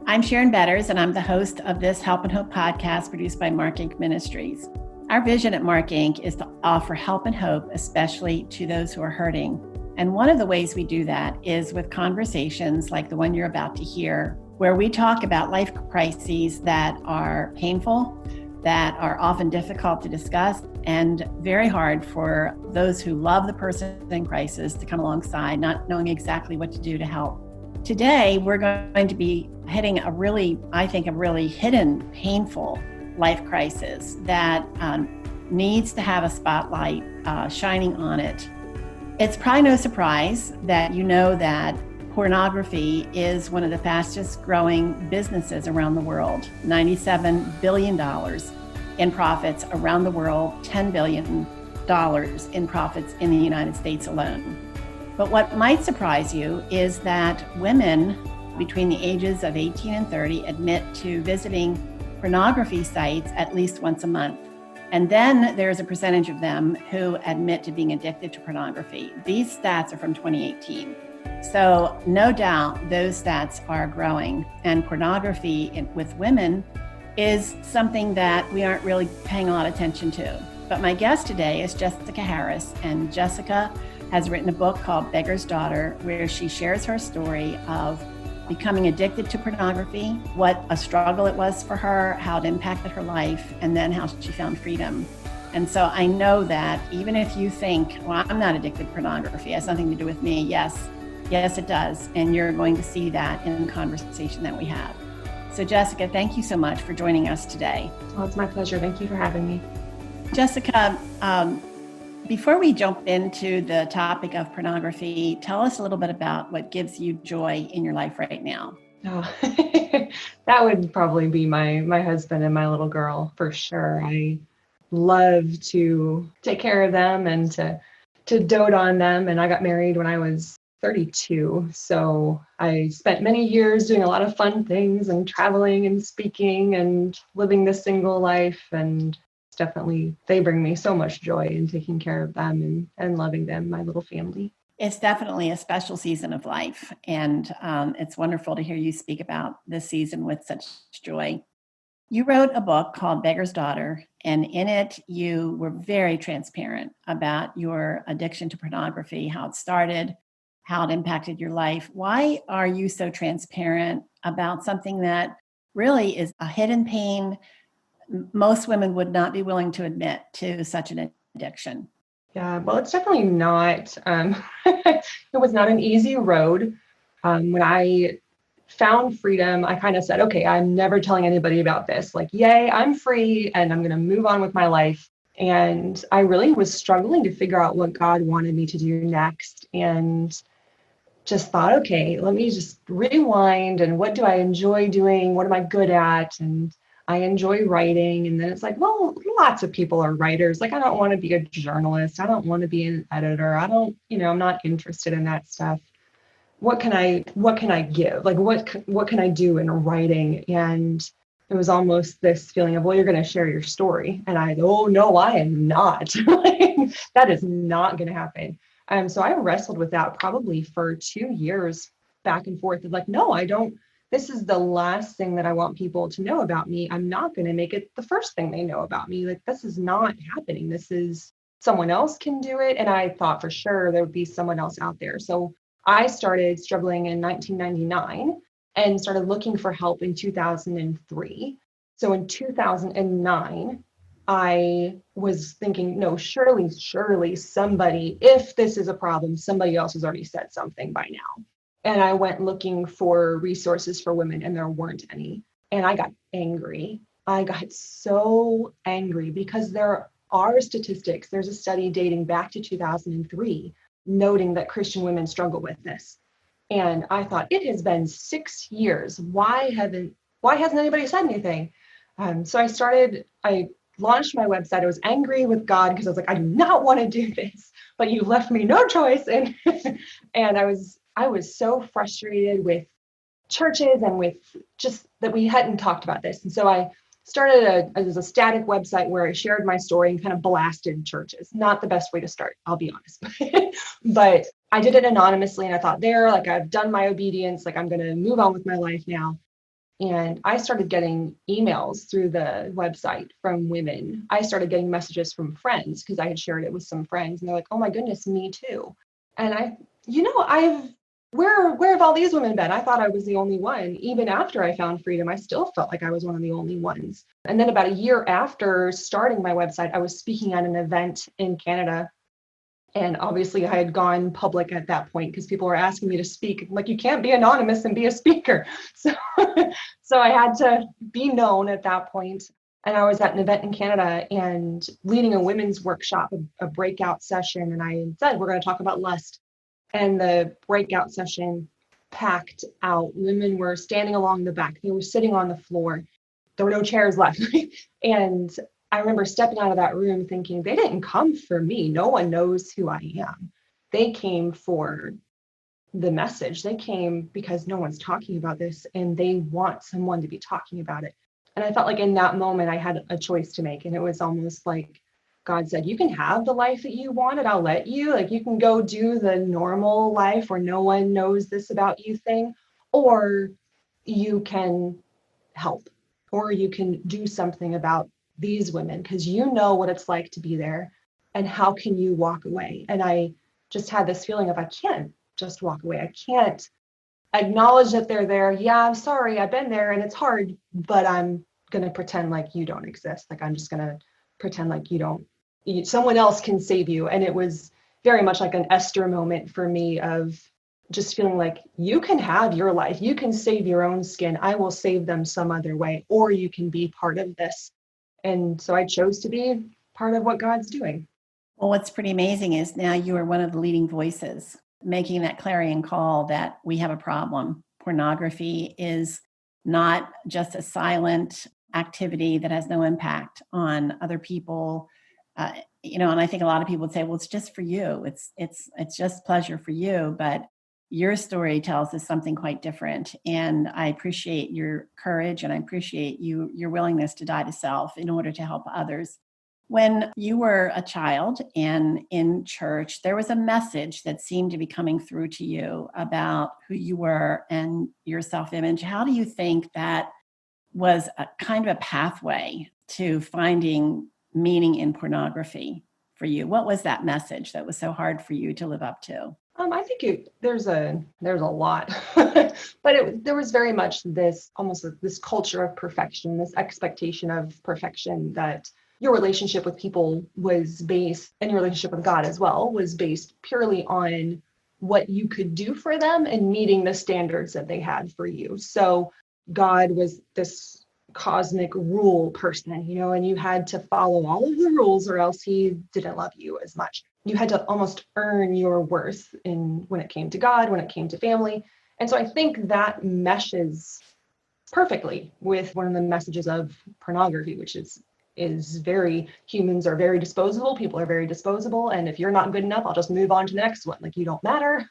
I'm Sharon Betters, and I'm the host of this Help and Hope podcast produced by Mark Inc. Ministries. Our vision at Mark Inc. is to offer help and hope, especially to those who are hurting. And one of the ways we do that is with conversations like the one you're about to hear, where we talk about life crises that are painful, that are often difficult to discuss, and very hard for those who love the person in crisis to come alongside, not knowing exactly what to do to help. Today, we're going to be hitting a really hidden, painful life crisis that needs to have a spotlight shining on it. It's probably no surprise that you know that pornography is one of the fastest growing businesses around the world. $97 billion in profits around the world, $10 billion in profits in the United States alone. But what might surprise you is that women between the ages of 18 and 30 admit to visiting pornography sites at least once a month. And then there's a percentage of them who admit to being addicted to pornography. These stats are from 2018. So no doubt those stats are growing. And pornography with women is something that we aren't really paying a lot of attention to. But my guest today is Jessica Harris, and Jessica has written a book called Beggar's Daughter, where she shares her story of becoming addicted to pornography, what a struggle it was for her, how it impacted her life, and then how she found freedom. And so I know that even if you think, well, I'm not addicted to pornography, it has nothing to do with me. Yes, it does. And you're going to see that in the conversation that we have. So Jessica, thank you so much for joining us today. Oh, it's my pleasure. Thank you for having me. Jessica, before we jump into the topic of pornography, tell us a little bit about what gives you joy in your life right now. Oh, that would probably be my husband and my little girl for sure. I love to take care of them and to dote on them. And I got married when I was 32. So I spent many years doing a lot of fun things and traveling and speaking and living the single life. And definitely, they bring me so much joy in taking care of them and loving them, my little family. It's definitely a special season of life. And it's wonderful to hear you speak about this season with such joy. You wrote a book called Beggar's Daughter, and in it, you were very transparent about your addiction to pornography, how it started, how it impacted your life. Why are you so transparent about something that really is a hidden pain? Most women would not be willing to admit to such an addiction. Yeah, well, it's definitely not, it was not an easy road. When I found freedom, I kind of said, okay, I'm never telling anybody about this. Like, yay, I'm free and I'm going to move on with my life. And I really was struggling to figure out what God wanted me to do next. And just thought, okay, let me just rewind. And what do I enjoy doing? What am I good at? And I enjoy writing. And then it's like, well, lots of people are writers. Like, I don't want to be a journalist. I don't want to be an editor. I'm not interested in that stuff. What can I give? Like, what can I do in writing? And it was almost this feeling of, well, you're going to share your story. And oh no, I am not. That is not going to happen. So I wrestled with that probably for 2 years back and forth of like, no, I don't. This is the last thing that I want people to know about me. I'm not going to make it the first thing they know about me. Like, this is not happening. This is someone else can do it. And I thought for sure there would be someone else out there. So I started struggling in 1999 and started looking for help in 2003. So in 2009, I was thinking, no, surely somebody, if this is a problem, somebody else has already said something by now. And I went looking for resources for women, and there weren't any. And I got angry. I got so angry because there are statistics. There's a study dating back to 2003 noting that Christian women struggle with this. And I thought, it has been 6 years. Why hasn't anybody said anything? So I launched my website. I was angry with God because I was like, I do not want to do this, but you left me no choice. And and I was so frustrated with churches and with just that we hadn't talked about this. And so I started a static website where I shared my story and kind of blasted churches. Not the best way to start, I'll be honest. But I did it anonymously, and I thought, I've done my obedience, like I'm going to move on with my life now. And I started getting emails through the website from women. I started getting messages from friends because I had shared it with some friends, and they're like, "Oh my goodness, me too." And where have all these women been? I thought I was the only one. Even after I found freedom, I still felt like I was one of the only ones. And then about a year after starting my website, I was speaking at an event in Canada. And obviously I had gone public at that point because people were asking me to speak. Like, you can't be anonymous and be a speaker. So, so I had to be known at that point. And I was at an event in Canada and leading a women's workshop, a breakout session. And I said, we're going to talk about lust. And the breakout session packed out. Women were standing along the back. They were sitting on the floor. There were no chairs left. And I remember stepping out of that room thinking, they didn't come for me. No one knows who I am. They came for the message. They came because no one's talking about this and they want someone to be talking about it. And I felt like in that moment, I had a choice to make. And it was almost like God said, you can have the life that you wanted. I'll let you. Like, you can go do the normal life where no one knows this about you thing, or you can help, or you can do something about these women because you know what it's like to be there. And how can you walk away? And I just had this feeling of, I can't just walk away. I can't acknowledge that they're there. Yeah, I'm sorry, I've been there and it's hard, but I'm going to pretend like you don't exist. Like, I'm just going to pretend like someone else can save you. And it was very much like an Esther moment for me of just feeling like, you can have your life, you can save your own skin, I will save them some other way, or you can be part of this. And so I chose to be part of what God's doing. Well, what's pretty amazing is now you are one of the leading voices making that clarion call that we have a problem. Pornography is not just a silent activity that has no impact on other people. And I think a lot of people would say, well, it's just for you. It's just pleasure for you. But your story tells us something quite different. And I appreciate your courage, and I appreciate your willingness to die to self in order to help others. When you were a child and in church, there was a message that seemed to be coming through to you about who you were and your self-image. How do you think that was a kind of a pathway to finding meaning in pornography for you? What was that message that was so hard for you to live up to? I think there's a lot, but there was very much this culture of perfection, this expectation of perfection, that your relationship with people was based, and your relationship with God as well, was based purely on what you could do for them and meeting the standards that they had for you. So God was this cosmic rule person, and you had to follow all of the rules or else he didn't love you as much. You had to almost earn your worth when it came to God, when it came to family. And so I think that meshes perfectly with one of the messages of pornography, which is humans are very disposable, people are very disposable, and if you're not good enough, I'll just move on to the next one. Like, you don't matter.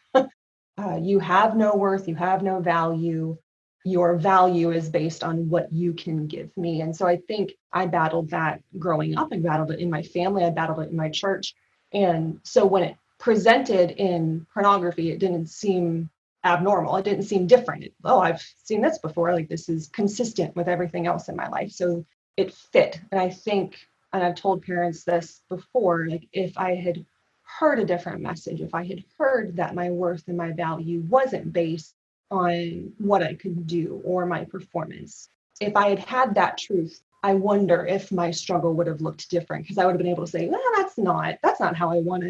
You have no worth, you have no value. Your value is based on what you can give me. And so I think I battled that growing up. I battled it in my family. I battled it in my church. And so when it presented in pornography, it didn't seem abnormal. It didn't seem different. I've seen this before. Like, this is consistent with everything else in my life. So it fit. And I think, and I've told parents this before, like, if I had heard a different message, if I had heard that my worth and my value wasn't based on what I could do or my performance, if I had had that truth, I wonder if my struggle would have looked different, because I would have been able to say, well, that's not how I want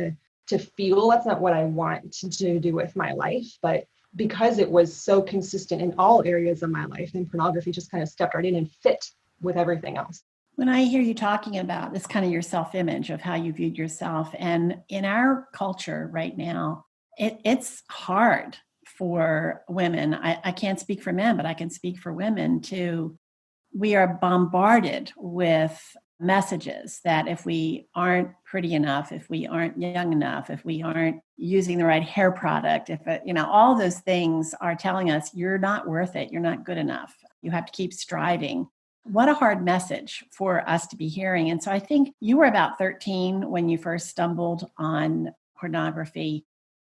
to feel. That's not what I want to do with my life. But because it was so consistent in all areas of my life, then pornography just kind of stepped right in and fit with everything else. When I hear you talking about this, kind of your self-image of how you viewed yourself, and in our culture right now, it's hard for women. I can't speak for men, but I can speak for women too. We are bombarded with messages that if we aren't pretty enough, if we aren't young enough, if we aren't using the right hair product, all those things are telling us you're not worth it, you're not good enough, you have to keep striving. What a hard message for us to be hearing. And so I think you were about 13 when you first stumbled on pornography.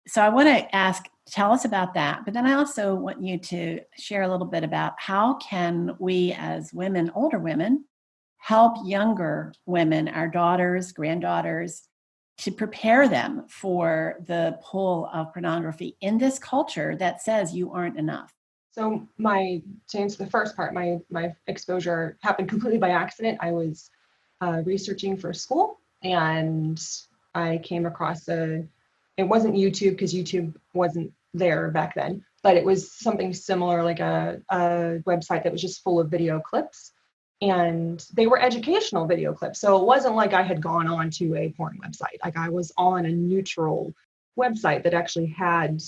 So I want to ask, tell us about that. But then I also want you to share a little bit about how can we as women, older women, help younger women, our daughters, granddaughters, to prepare them for the pull of pornography in this culture that says you aren't enough. So to answer the first part, my exposure happened completely by accident. I was researching for school, and I came across it wasn't YouTube, because YouTube wasn't there back then, but it was something similar, like a website that was just full of video clips, and they were educational video clips. So it wasn't like I had gone on to a porn website. Like, I was on a neutral website that actually had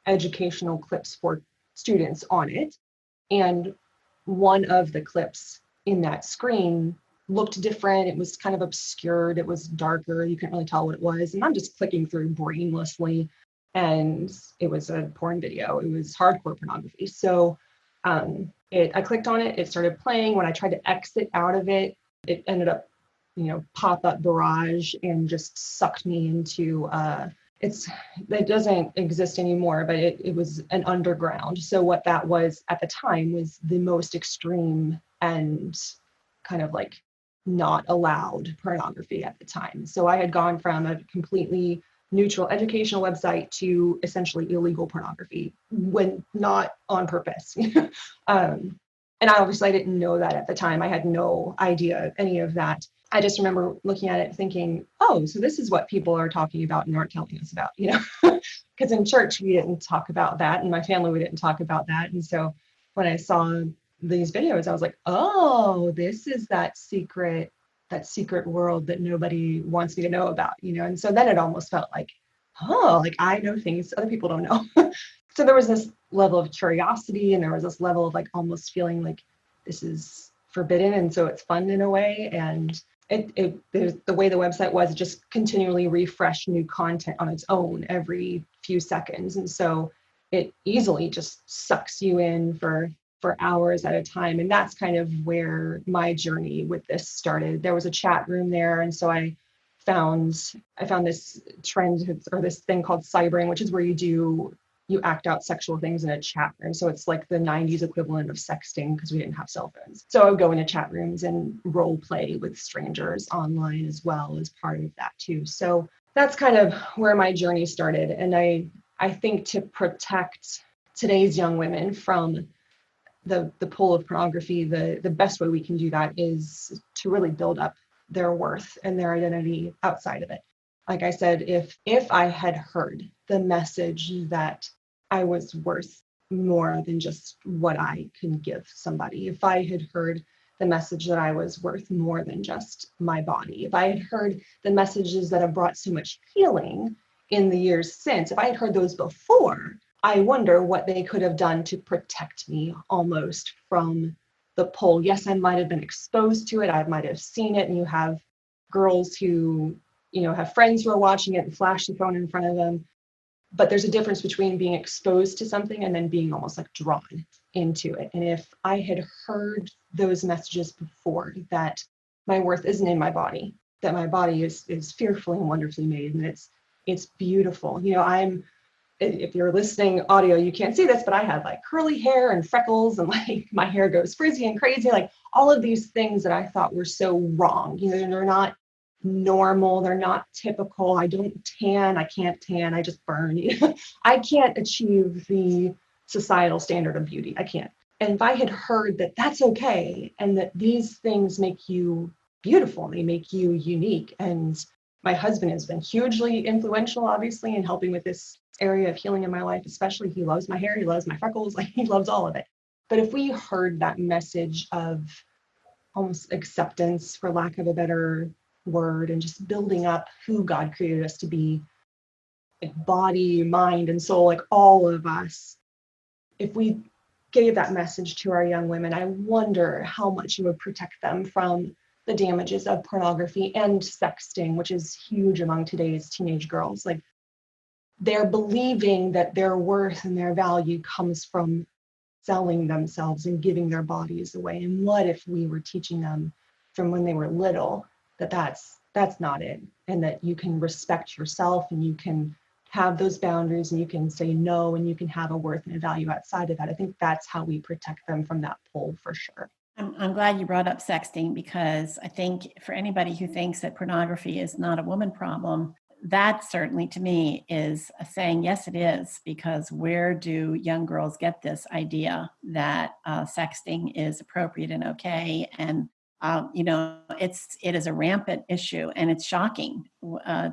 educational clips for students on it. And one of the clips in that screen looked different. It was kind of obscured. It was darker. You couldn't really tell what it was. And I'm just clicking through brainlessly. And it was a porn video. It was hardcore pornography. So I clicked on it. It started playing. When I tried to exit out of it, it ended up, pop-up barrage, and just sucked me into it doesn't exist anymore, but it was an underground. So what that was at the time was the most extreme and kind of like not allowed pornography at the time. So I had gone from a completely neutral educational website to essentially illegal pornography, when not on purpose. And I didn't know that at the time. I had no idea of any of that. I just remember looking at it thinking, oh, so this is what people are talking about and aren't telling us about, because in church we didn't talk about that. In my family, we didn't talk about that. And so when I saw these videos, I was like, oh, this is that secret world that nobody wants me to know about, And so then it almost felt like, oh, like I know things other people don't know. So there was this level of curiosity, and there was this level of like almost feeling like this is forbidden, and so it's fun in a way. And the way the website was, it just continually refreshed new content on its own every few seconds, and so it easily just sucks you in for hours at a time. And that's kind of where my journey with this started. There was a chat room there, and so I found this trend, or this thing called cybering, which is where you act out sexual things in a chat room. So it's like the 90s equivalent of sexting, because we didn't have cell phones. So I would go into chat rooms and role play with strangers online as well as part of that too. So that's kind of where my journey started. And I think to protect today's young women from the pull of pornography, the best way we can do that is to really build up their worth and their identity outside of it. Like I said, if I had heard the message that I was worth more than just what I can give somebody, if I had heard the message that I was worth more than just my body, if I had heard the messages that have brought so much healing in the years since, if I had heard those before, I wonder what they could have done to protect me almost from the pull. Yes, I might have been exposed to it. I might have seen it. And you have girls who, have friends who are watching it and flash the phone in front of them. But there's a difference between being exposed to something and then being almost like drawn into it. And if I had heard those messages before, that my worth isn't in my body, that my body is fearfully and wonderfully made, and it's beautiful. If you're listening audio, you can't see this, but I had like curly hair and freckles, and like my hair goes frizzy and crazy, like all of these things that I thought were so wrong. They're not normal. They're not typical. I don't tan. I can't tan. I just burn. I can't achieve the societal standard of beauty. I can't. And if I had heard that that's okay, and that these things make you beautiful, they make you unique. And my husband has been hugely influential, obviously, in helping with this area of healing in my life, especially. He loves my hair. He loves my freckles. Like, he loves all of it. But if we heard that message of almost acceptance, for lack of a better word, and just building up who God created us to be, like body, mind, and soul, like all of us, if we gave that message to our young women, I wonder how much it would protect them from the damages of pornography and sexting, which is huge among today's teenage girls. Like, they're believing that their worth and their value comes from selling themselves and giving their bodies away. And what if we were teaching them from when they were little that that's not it, and that you can respect yourself and you can have those boundaries and you can say no and you can have a worth and a value outside of that. I think that's how we protect them from that pull for sure. I'm glad you brought up sexting, because I think for anybody who thinks that pornography is not a woman problem, that certainly to me is saying, yes, it is, because where do young girls get this idea that sexting is appropriate and okay? And it is a rampant issue, and it's shocking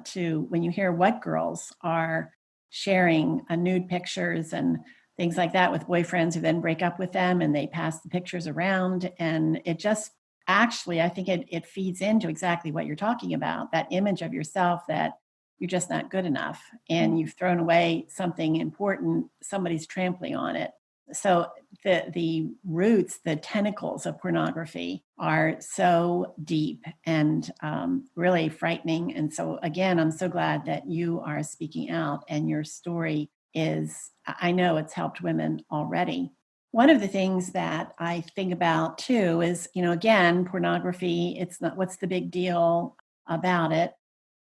to when you hear what girls are sharing nude pictures and things like that with boyfriends who then break up with them and they pass the pictures around. And it just actually, I think it feeds into exactly what you're talking about, that image of yourself that you're just not good enough and you've thrown away something important, somebody's trampling on it. So the roots, the tentacles of pornography are so deep and really frightening. And so again, I'm so glad that you are speaking out, and your story is, I know it's helped women already. One of the things that I think about too is, again, pornography, it's not, what's the big deal about it,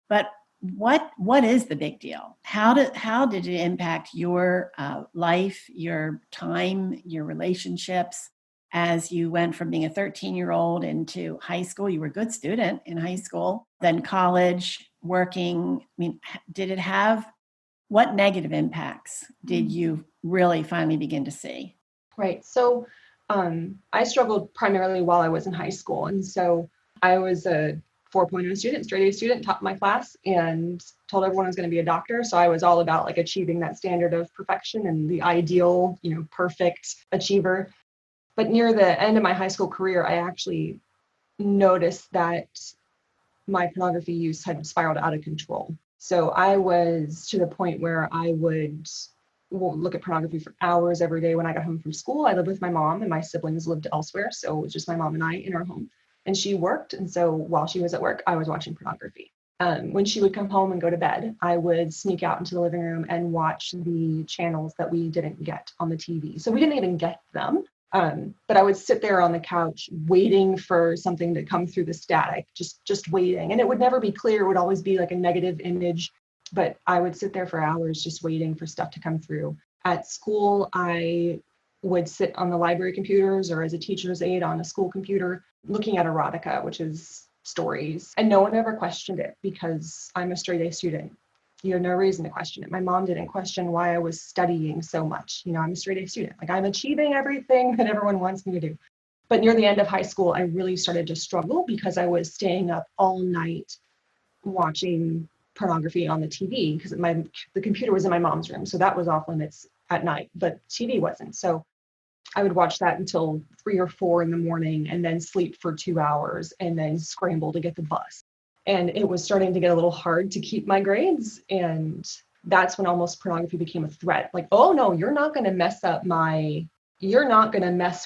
but what is the big deal? How did it impact your life, your time, your relationships as you went from being a 13-year-old into high school? You were a good student in high school, then college, working. I mean, did it have, what negative impacts did you really finally begin to see? Right. So I struggled primarily while I was in high school. And so I was a 4.0 student, straight A student, top of my class, and told everyone I was going to be a doctor. So I was all about like achieving that standard of perfection and the ideal, perfect achiever. But near the end of my high school career, I actually noticed that my pornography use had spiraled out of control. So I was to the point where I would look at pornography for hours every day when I got home from school. I lived with my mom and my siblings lived elsewhere. So it was just my mom and I in our home. And she worked. And so while she was at work, I was watching pornography. When she would come home and go to bed, I would sneak out into the living room and watch the channels that we didn't get on the TV. So we didn't even get them. But I would sit there on the couch waiting for something to come through the static, just waiting. And it would never be clear. It would always be like a negative image. But I would sit there for hours just waiting for stuff to come through. At school, I would sit on the library computers or as a teacher's aide on a school computer looking at erotica, which is stories. And no one ever questioned it because I'm a straight A student. You have no reason to question it. My mom didn't question why I was studying so much. I'm a straight A student. Like, I'm achieving everything that everyone wants me to do. But near the end of high school, I really started to struggle because I was staying up all night watching pornography on the TV because the computer was in my mom's room. So that was off limits at night, but TV wasn't. So I would watch that until 3 or 4 in the morning and then sleep for 2 hours and then scramble to get the bus. And it was starting to get a little hard to keep my grades. And that's when almost pornography became a threat. Like, oh no, you're not going to mess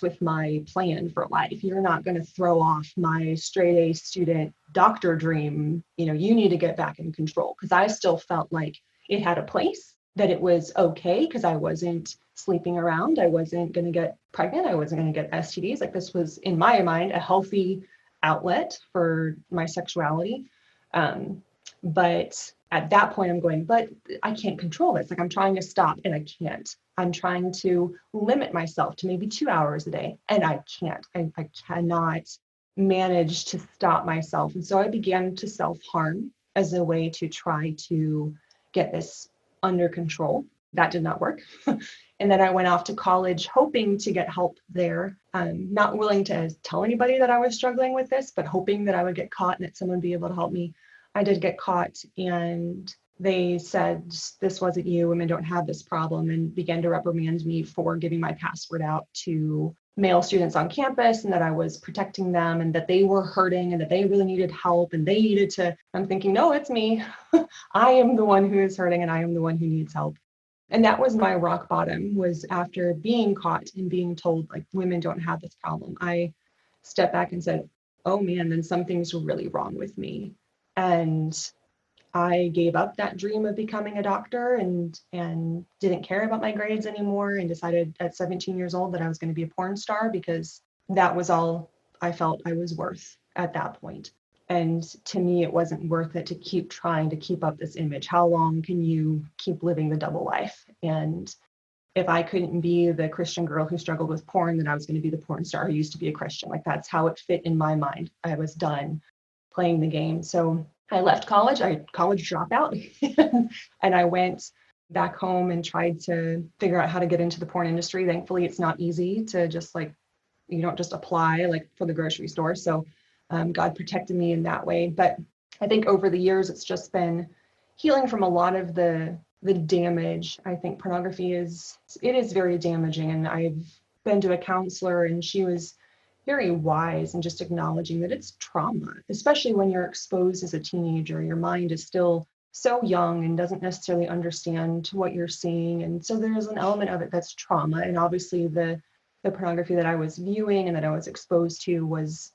with my plan for life. You're not going to throw off my straight A student doctor dream. You need to get back in control. Because I still felt like it had a place, that it was okay because I wasn't sleeping around. I wasn't going to get pregnant. I wasn't going to get STDs. Like, this was, in my mind, a healthy outlet for my sexuality. But at that point I'm going, but I can't control this. Like, I'm trying to stop and I can't. I'm trying to limit myself to maybe 2 hours a day and I can't. I cannot manage to stop myself. And so I began to self-harm as a way to try to get this under control. That did not work. And then I went off to college hoping to get help there. Not willing to tell anybody that I was struggling with this, but hoping that I would get caught and that someone would be able to help me. I did get caught and they said, this wasn't you, women don't have this problem, and began to reprimand me for giving my password out to male students on campus and that I was protecting them and that they were hurting and that they really needed help and they needed to. I'm thinking, no, it's me. I am the one who is hurting and I am the one who needs help. And that was my rock bottom, was after being caught and being told like women don't have this problem. I stepped back and said, oh man, then something's really wrong with me. And I gave up that dream of becoming a doctor and didn't care about my grades anymore and decided at 17 years old that I was going to be a porn star because that was all I felt I was worth at that point. And to me, it wasn't worth it to keep trying to keep up this image. How long can you keep living the double life? And if I couldn't be the Christian girl who struggled with porn, then I was going to be the porn star who used to be a Christian. Like, that's how it fit in my mind. I was done playing the game. So I left college, college dropout, and I went back home and tried to figure out how to get into the porn industry. Thankfully, it's not easy to just like, you don't just apply like for the grocery store. So God protected me in that way. But I think over the years, it's just been healing from a lot of the damage. I think pornography is very damaging. And I've been to a counselor, and she was very wise and just acknowledging that it's trauma, especially when you're exposed as a teenager. Your mind is still so young and doesn't necessarily understand what you're seeing. And so there's an element of it that's trauma. And obviously the pornography that I was viewing and that I was exposed to was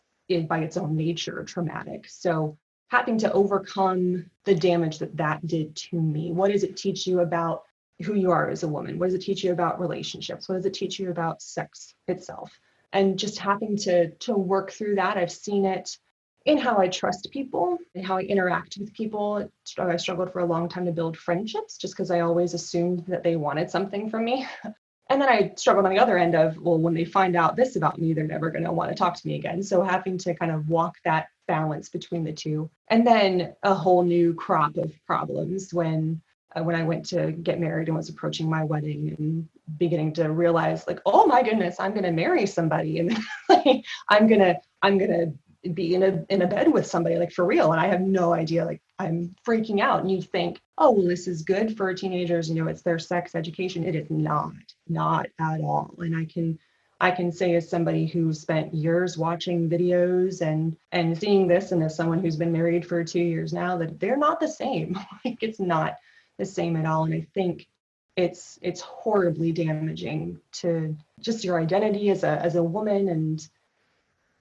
by its own nature traumatic. So having to overcome the damage that did to me. What does it teach you about who you are as a woman? What does it teach you about relationships? What does it teach you about sex itself? And just having to work through that. I've seen it in how I trust people and how I interact with people. I struggled for a long time to build friendships just because I always assumed that they wanted something from me. And then I struggled on the other end of, well, when they find out this about me, they're never going to want to talk to me again. So having to kind of walk that balance between the two. And then a whole new crop of problems when I went to get married and was approaching my wedding and beginning to realize like, oh my goodness, I'm going to marry somebody. And like, I'm going to be in a bed with somebody, like for real. And I have no idea, like I'm freaking out. And you think, oh, well, this is good for teenagers, it's their sex education. It is not at all. And I can say as somebody who spent years watching videos and seeing this, and as someone who's been married for 2 years now, that they're not the same. Like it's not the same at all. And I think it's horribly damaging to just your identity as a woman, and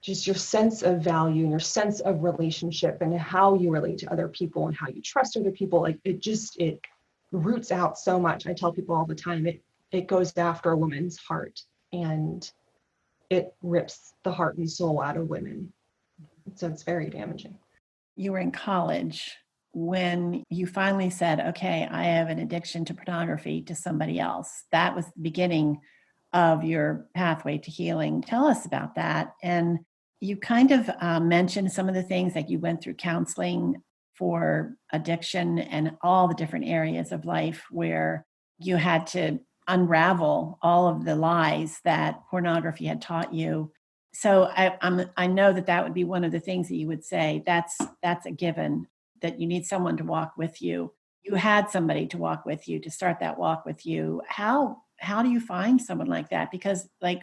just your sense of value and your sense of relationship and how you relate to other people and how you trust other people. Like it roots out so much. I tell people all the time, it goes after a woman's heart, and it rips the heart and soul out of women. So it's very damaging. You were in college when you finally said, okay, I have an addiction to pornography to somebody else. That was the beginning of your pathway to healing. Tell us about that. And you kind of mentioned some of the things, like you went through counseling for addiction and all the different areas of life where you had to unravel all of the lies that pornography had taught you. So I know that would be one of the things that you would say. That's a given, that you need someone to walk with you. You had somebody to walk with you, to start that walk with you. How do you find someone like that? Because like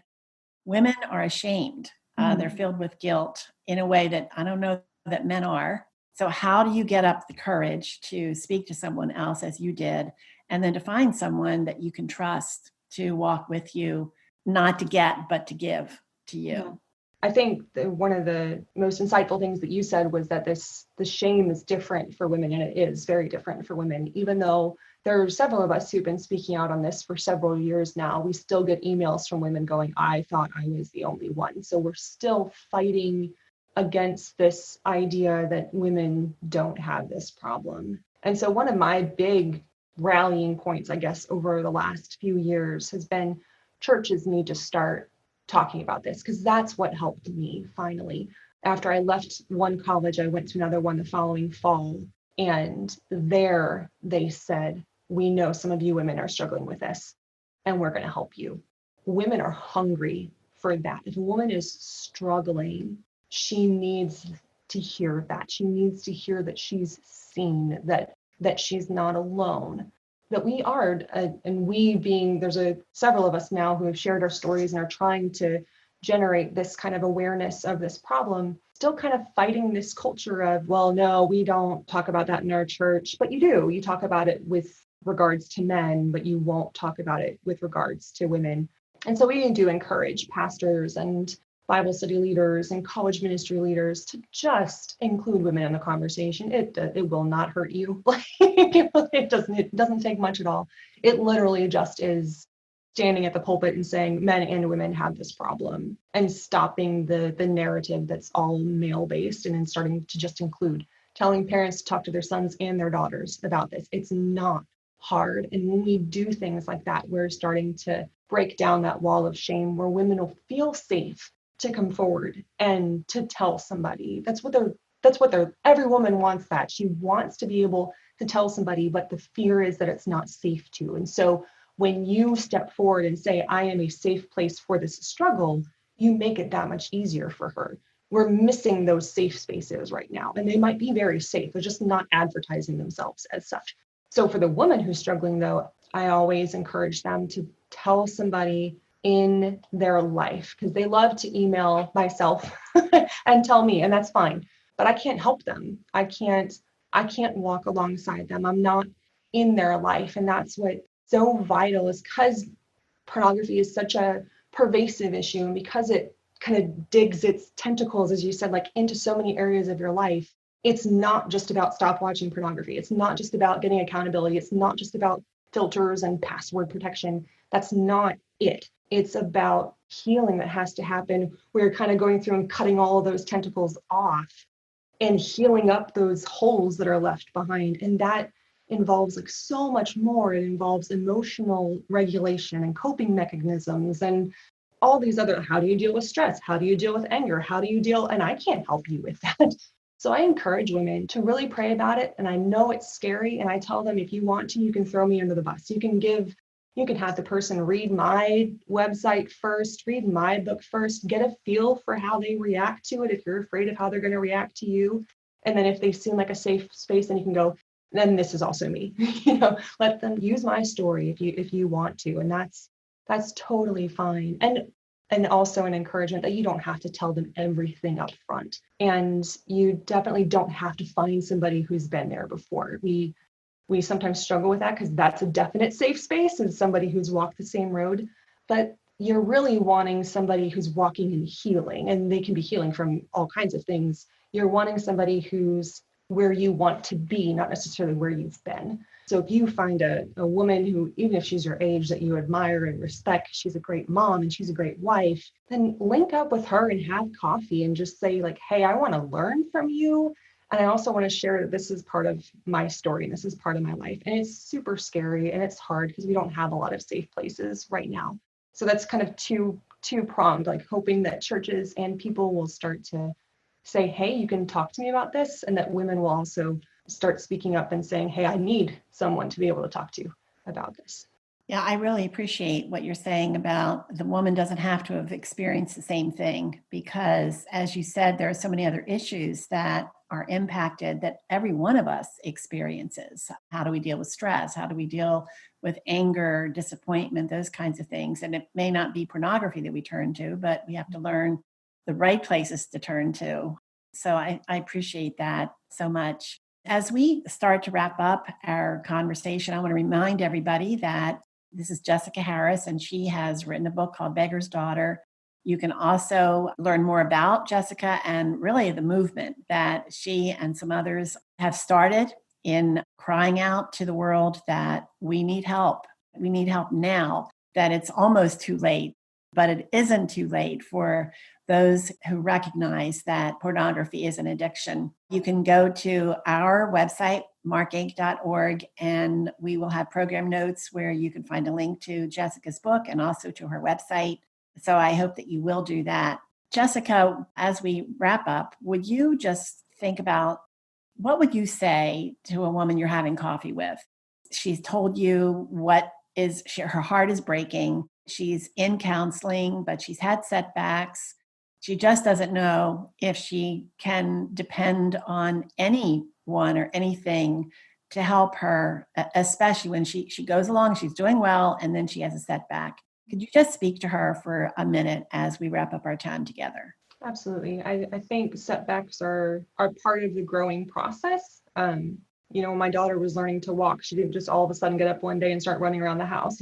women are ashamed. They're filled with guilt in a way that I don't know that men are. So how do you get up the courage to speak to someone else as you did, and then to find someone that you can trust to walk with you, not to get, but to give to you? Yeah. I think one of the most insightful things that you said was that the shame is different for women, and it is very different for women. Even though there are several of us who've been speaking out on this for several years now, we still get emails from women going, I thought I was the only one. So we're still fighting against this idea that women don't have this problem. And so one of my big rallying points, I guess, over the last few years has been churches need to start talking about this, because that's what helped me finally. After I left one college, I went to another one the following fall. And there they said, we know some of you women are struggling with this, and we're going to help you. Women are hungry for that. If a woman is struggling, she needs to hear that. She needs to hear that she's seen, that she's not alone, that we are, and we being, there's several of us now who have shared our stories and are trying to generate this kind of awareness of this problem, still kind of fighting this culture of, well, no, we don't talk about that in our church, but you do. You talk about it with regards to men, but you won't talk about it with regards to women. And so we do encourage pastors and Bible study leaders and college ministry leaders to just include women in the conversation. It will not hurt you. It doesn't take much at all. It literally just is standing at the pulpit and saying men and women have this problem, and stopping the narrative that's all male based, and then starting to just include telling parents to talk to their sons and their daughters about this. It's not hard. And when we do things like that, we're starting to break down that wall of shame where women will feel safe to come forward and to tell somebody. That's what every woman wants that. She wants to be able to tell somebody, but the fear is that it's not safe to. And so when you step forward and say, I am a safe place for this struggle, you make it that much easier for her. We're missing those safe spaces right now, and they might be very safe. They're just not advertising themselves as such. So for the woman who's struggling, though, I always encourage them to tell somebody in their life, because they love to email myself and tell me, and that's fine. But I can't help them. I can't walk alongside them. I'm not in their life. And that's what's so vital, is because pornography is such a pervasive issue, and because it kind of digs its tentacles, as you said, like into so many areas of your life. It's not just about stop watching pornography. It's not just about getting accountability. It's not just about filters and password protection. That's not it. It's about healing that has to happen. We're kind of going through and cutting all of those tentacles off and healing up those holes that are left behind. And that involves like so much more. It involves emotional regulation and coping mechanisms and all these other, how do you deal with stress? How do you deal with anger? How do you deal? And I can't help you with that. So I encourage women to really pray about it. And I know it's scary. And I tell them, if you want to, you can throw me under the bus. You can have the person read my website first, read my book first, get a feel for how they react to it. If you're afraid of how they're going to react to you. And then if they seem like a safe space, then you can go, then this is also me. Let them use my story if you want to. And that's totally fine. And also an encouragement that you don't have to tell them everything up front. And you definitely don't have to find somebody who's been there before. We sometimes struggle with that because that's a definite safe space, and somebody who's walked the same road. But you're really wanting somebody who's walking in healing, and they can be healing from all kinds of things. You're wanting somebody who's where you want to be, not necessarily where you've been. So if you find a woman who, even if she's your age, that you admire and respect, she's a great mom and she's a great wife, then link up with her and have coffee and just say like, hey, I want to learn from you. And I also want to share that this is part of my story and this is part of my life. And it's super scary and it's hard because we don't have a lot of safe places right now. So that's kind of two-pronged, like hoping that churches and people will start to say, hey, you can talk to me about this, and that women will also start speaking up and saying, hey, I need someone to be able to talk to about this. Yeah, I really appreciate what you're saying about the woman doesn't have to have experienced the same thing, because as you said, there are so many other issues that are impacted that every one of us experiences. How do we deal with stress? How do we deal with anger, disappointment, those kinds of things? And it may not be pornography that we turn to, but we have to learn the right places to turn to. So I appreciate that so much. As we start to wrap up our conversation, I want to remind everybody that this is Jessica Harris, and she has written a book called Beggar's Daughter. You can also learn more about Jessica and really the movement that she and some others have started in crying out to the world that we need help. We need help now, that it's almost too late, but it isn't too late for those who recognize that pornography is an addiction. You can go to our website, markinc.org, and we will have program notes where you can find a link to Jessica's book and also to her website. So I hope that you will do that. Jessica, as we wrap up, would you just think about what would you say to a woman you're having coffee with? She's told you her heart is breaking. She's in counseling, but she's had setbacks. She just doesn't know if she can depend on anyone or anything to help her, especially when she goes along, she's doing well, and then she has a setback. Could you just speak to her for a minute as we wrap up our time together? Absolutely. I think setbacks are part of the growing process. When my daughter was learning to walk, she didn't just all of a sudden get up one day and start running around the house.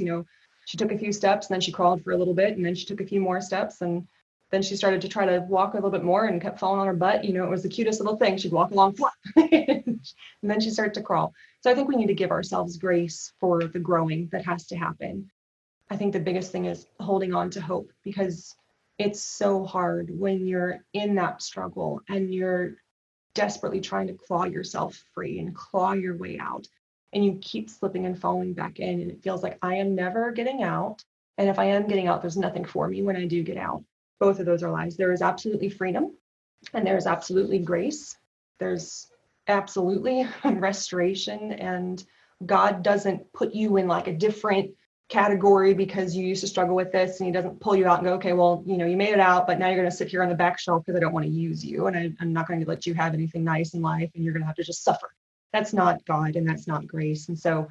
She took a few steps, and then she crawled for a little bit, and then she took a few more steps, and then she started to try to walk a little bit more and kept falling on her butt. It was the cutest little thing. She'd walk along flat, and then she started to crawl. So I think we need to give ourselves grace for the growing that has to happen. I think the biggest thing is holding on to hope, because it's so hard when you're in that struggle and you're desperately trying to claw yourself free and claw your way out. And you keep slipping and falling back in. And it feels like I am never getting out. And if I am getting out, there's nothing for me when I do get out. Both of those are lies. There is absolutely freedom and there's absolutely grace. There's absolutely restoration. And God doesn't put you in like a different category because you used to struggle with this, and he doesn't pull you out and go, okay, well, you made it out, but now you're going to sit here on the back shelf because I don't want to use you, and I'm not going to let you have anything nice in life, and you're going to have to just suffer. That's not God, and that's not grace. And so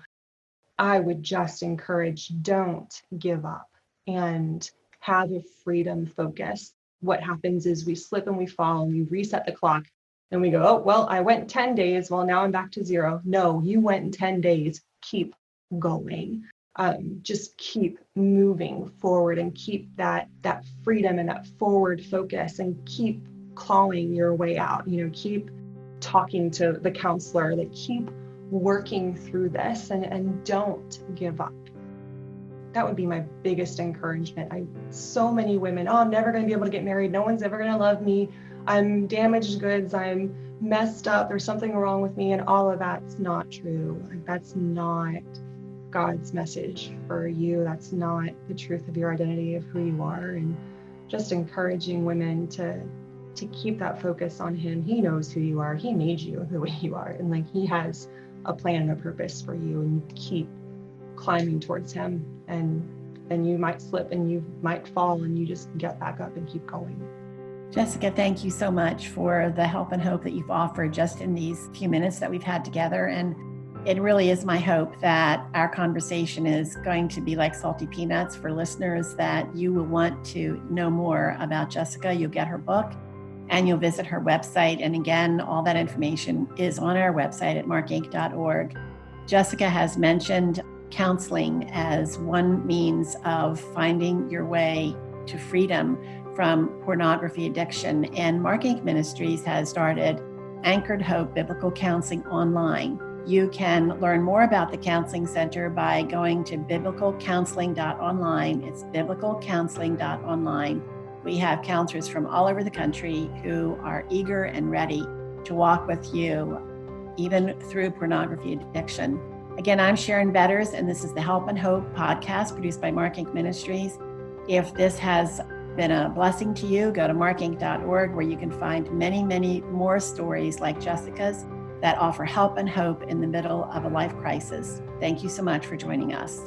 I would just encourage, don't give up and have a freedom focus. What happens is we slip and we fall and we reset the clock and we go, oh, well, I went 10 days. Well, now I'm back to zero. No, you went in 10 days. Keep going. Just keep moving forward and keep that freedom and that forward focus, and keep clawing your way out. Keep talking to the counselor, like keep working through this, and don't give up. That would be my biggest encouragement. So many women, oh, I'm never going to be able to get married. No one's ever going to love me. I'm damaged goods. I'm messed up. There's something wrong with me. And all of that's not true. Like, that's not God's message for you. That's not the truth of your identity, of who you are. And just encouraging women to keep that focus on him. He knows who you are. He made you the way you are. And like, he has a plan and a purpose for you, and you keep climbing towards him. And you might slip and you might fall, and you just get back up and keep going. Jessica, thank you so much for the help and hope that you've offered just in these few minutes that we've had together. And it really is my hope that our conversation is going to be like salty peanuts for listeners, that you will want to know more about Jessica. You'll get her book and you'll visit her website. And again, all that information is on our website at markinc.org. Jessica has mentioned counseling as one means of finding your way to freedom from pornography addiction. And Mark Inc. Ministries has started Anchored Hope Biblical Counseling Online. You can learn more about the Counseling Center by going to biblicalcounseling.online. It's biblicalcounseling.online. We have counselors from all over the country who are eager and ready to walk with you, even through pornography addiction. Again, I'm Sharon Betters, and this is the Help and Hope podcast produced by Mark Inc. Ministries. If this has been a blessing to you, go to markinc.org, where you can find many, many more stories like Jessica's that offer help and hope in the middle of a life crisis. Thank you so much for joining us.